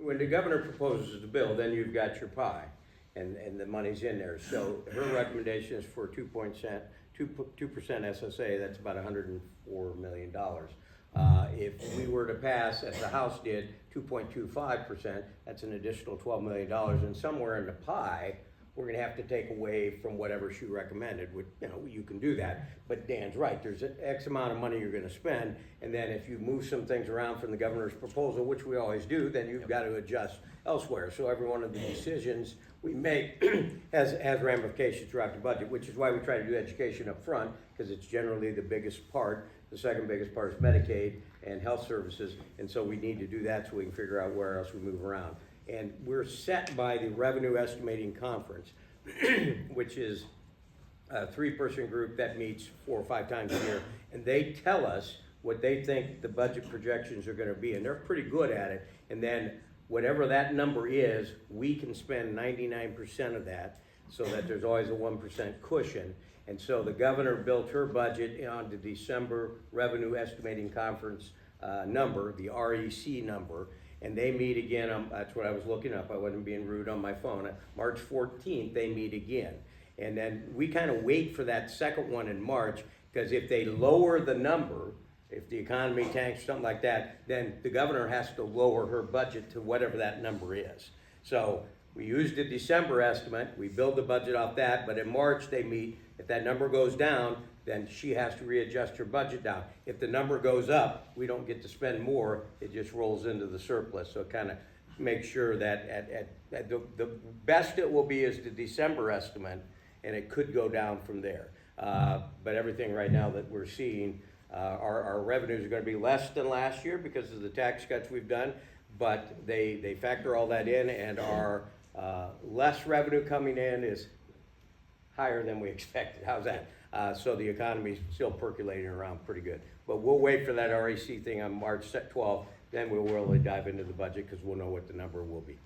when the governor proposes the bill, then you've got your pie, and the money's in there. So her recommendation is for 2% SSA, that's about $104 million. If we were to pass, as the House did, 2.25%, that's an additional $12 million, and somewhere in the pie, we're gonna have to take away from whatever she recommended, which, you know, you can do that, but Dan's right, there's an X amount of money you're gonna spend, and then if you move some things around from the governor's proposal, which we always do, then you've got to adjust elsewhere. So every one of the decisions we make has ramifications throughout the budget, which is why we try to do education up front, because it's generally the biggest part. The second biggest part is Medicaid and health services, and so we need to do that so we can figure out where else we move around. And we're set by the Revenue Estimating Conference, which is a 3-person group that meets 4 or 5 times a year, and they tell us what they think the budget projections are gonna be, and they're pretty good at it. And then whatever that number is, we can spend 99% of that, so that there's always a 1% cushion. And so the governor built her budget on the December Revenue Estimating Conference number, the REC number, and they meet again, that's what I was looking up, I wasn't being rude on my phone. March 14th, they meet again. And then we kind of wait for that second one in March, because if they lower the number, if the economy tanks, something like that, then the governor has to lower her budget to whatever that number is. So we use the December estimate, we build the budget off that, but in March they meet. If that number goes down, then she has to readjust her budget down. If the number goes up, we don't get to spend more, it just rolls into the surplus. So it kind of makes sure that the best it will be is the December estimate, and it could go down from there. But everything right now that we're seeing, our revenues are gonna be less than last year because of the tax cuts we've done, but they factor all that in, and our less revenue coming in is higher than we expected. How's that? So the economy's still percolating around pretty good. But we'll wait for that REC thing on March 12th, then we'll really dive into the budget because we'll know what the number will be.